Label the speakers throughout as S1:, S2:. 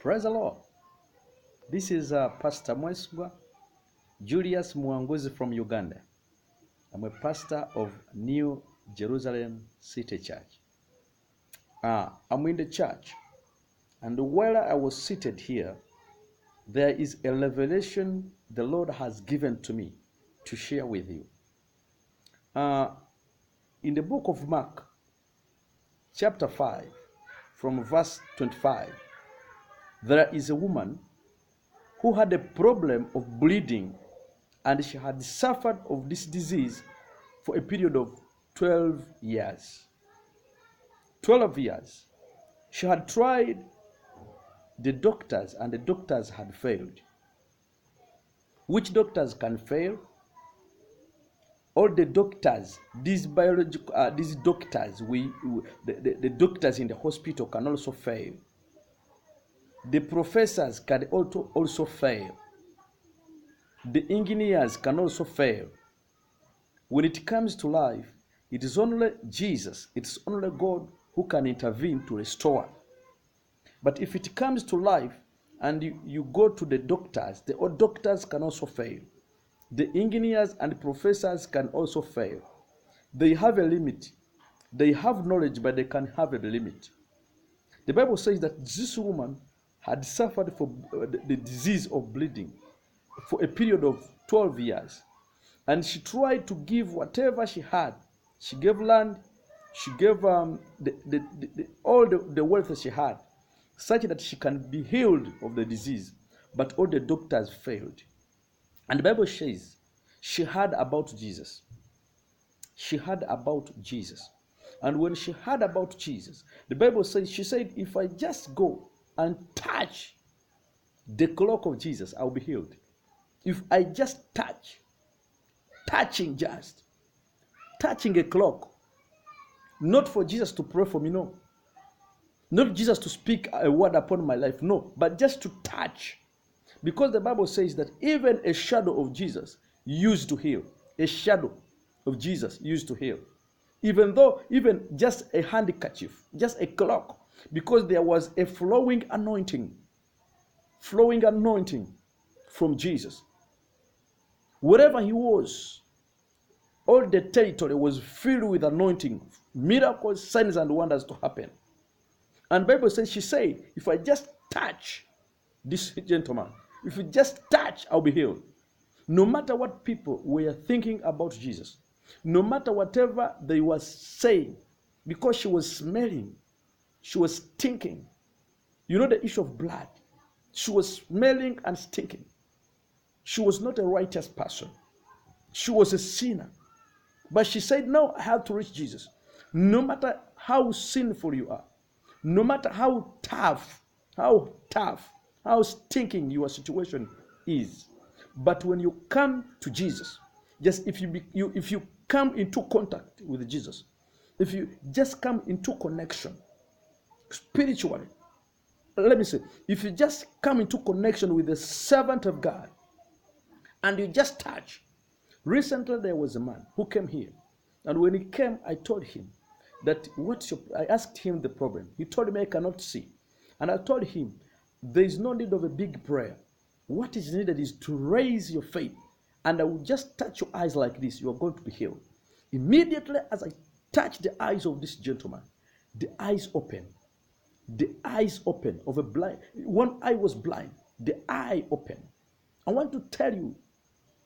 S1: Praise the Lord. This is Pastor Mweswa Julius Mwanguzi from Uganda. I'm a pastor of New Jerusalem City Church. I'm in the church, and while I was seated here, there is a revelation the Lord has given to me to share with you. In the book of Mark, chapter 5, from verse 25, there is a woman who had a problem of bleeding, and she had suffered of this disease for a period of 12 years. 12 years. She had tried the doctors, and the doctors had failed. Which doctors can fail? All the doctors, these biological, these doctors, the doctors in the hospital can also fail. The professors can also fail. The engineers can also fail. When it comes to life, it is only Jesus, it's only God who can intervene to restore. But if it comes to life and you go to the doctors, the doctors can also fail. The engineers and professors can also fail. They have a limit. They have knowledge, but they can have a limit. The Bible says that this woman had suffered from the disease of bleeding for a period of 12 years. And she tried to give whatever she had. She gave land, she gave all the wealth that she had, such that she can be healed of the disease. But all the doctors failed. And the Bible says she heard about Jesus. She heard about Jesus. And when she heard about Jesus, the Bible says, she said, if I just go and touch the cloak of Jesus, I'll be healed. If I just touching a clock, not for Jesus to pray for me, no. Not Jesus to speak a word upon my life, no, but just to touch. Because the Bible says that even a shadow of Jesus used to heal. A shadow of Jesus used to heal. Even just a handkerchief, just a clock, because there was a flowing anointing from Jesus. Wherever he was, all the territory was filled with anointing, miracles, signs, and wonders to happen. And the Bible says, she said, if I just touch this gentleman, if you just touch, I'll be healed. No matter what people were thinking about Jesus, no matter whatever they were saying, because she was smelling, she was stinking. You know the issue of blood. She was smelling and stinking. She was not a righteous person. She was a sinner. But she said, no, I have to reach Jesus. No matter how sinful you are, no matter how tough, how stinking your situation is. But when you come to Jesus, just if you come into contact with Jesus, if you just come into connection spiritually, let me say, if you just come into connection with the servant of God and you just touch. Recently there was a man who came here, and when he came, I told him that I asked him the problem. He told me I cannot see. And I told him there is no need of a big prayer. What is needed is to raise your faith, and I will just touch your eyes like this. You are going to be healed. Immediately as I touched the eyes of this gentleman, the eyes opened. The eyes opened of a blind. One eye was blind. The eye opened. I want to tell you,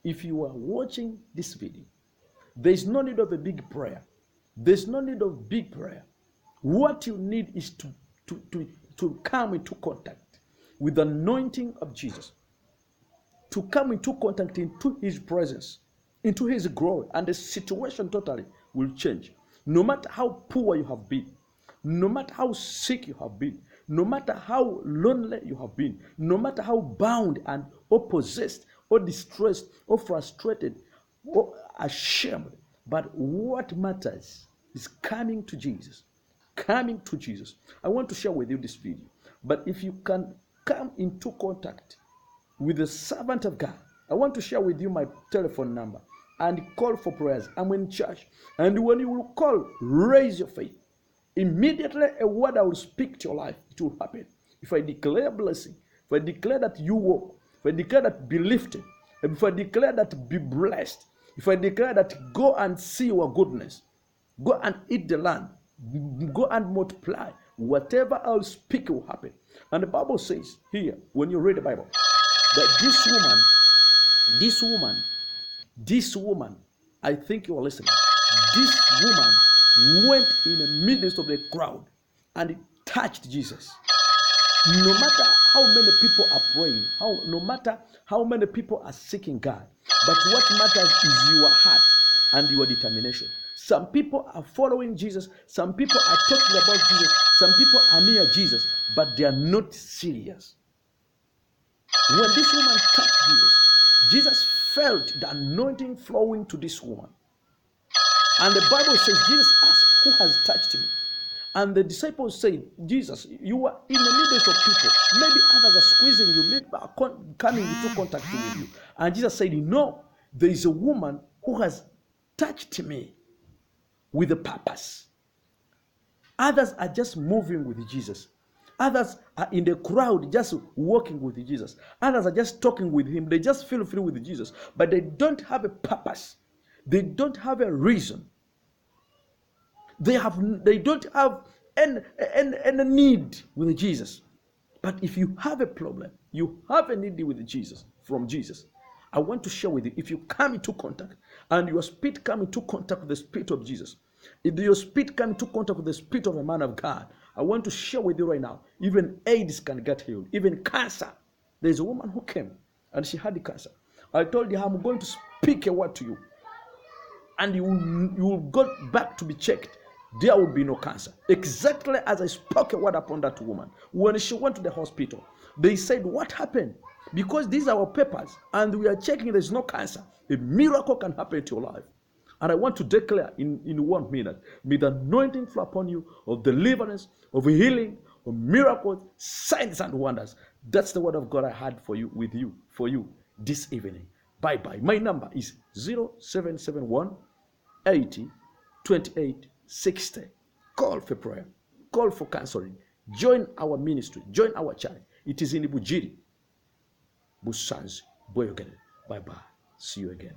S1: if you are watching this video, there is no need of a big prayer. There's no need of big prayer. What you need is to come into contact with the anointing of Jesus. To come into contact into his presence, into his glory, and the situation totally will change. No matter how poor you have been, no matter how sick you have been, no matter how lonely you have been, no matter how bound and or possessed or distressed or frustrated or ashamed, but what matters is coming to Jesus. Coming to Jesus. I want to share with you this video. But if you can come into contact with the servant of God, I want to share with you my telephone number and call for prayers. I'm in church. And when you will call, raise your faith. Immediately a word I will speak to your life, it will happen. if I declare blessing, if I declare that you walk, if I declare that be lifted, if I declare that be blessed, if I declare that go and see your goodness, go and eat the land, go and multiply, whatever I'll speak will happen. And the Bible says here, when you read the Bible, that this woman, I think you are listening. This woman went in the midst of the crowd and touched Jesus. No matter how many people are praying, no matter how many people are seeking God, but what matters is your heart and your determination. Some people are following Jesus, some people are talking about Jesus, some people are near Jesus, but they are not serious. When this woman touched Jesus, Jesus felt the anointing flowing to this woman. And the Bible says, Jesus asked, who has touched me? And the disciples said, Jesus, you are in the midst of people. Maybe others are squeezing you, maybe are coming into contact with you. And Jesus said, no, there is a woman who has touched me with a purpose. Others are just moving with Jesus. Others are in the crowd just walking with Jesus. Others are just talking with him. They just feel free with Jesus. But they don't have a purpose. They don't have a reason. They don't have any need with Jesus. But if you have a problem, you have a need with Jesus, from Jesus, I want to share with you, if you come into contact and your spirit come into contact with the Spirit of Jesus, if your spirit come into contact with the Spirit of a man of God, I want to share with you right now, even AIDS can get healed, even cancer. There's a woman who came and she had the cancer. I told her, I'm going to speak a word to you, and you will go back to be checked. There will be no cancer. Exactly as I spoke a word upon that woman. When she went to the hospital, they said, what happened? Because these are our papers, and we are checking there's no cancer. A miracle can happen to your life. And I want to declare in 1 minute, may the anointing flow upon you of deliverance, of healing, of miracles, signs and wonders. That's the word of God I had for you, for you this evening. Bye-bye. My number is 0771 80 28 60. Call for prayer. Call for counseling. Join our ministry. Join our church. It is in Bujiri, Busanzi, Boyogene. Bye-bye. See you again.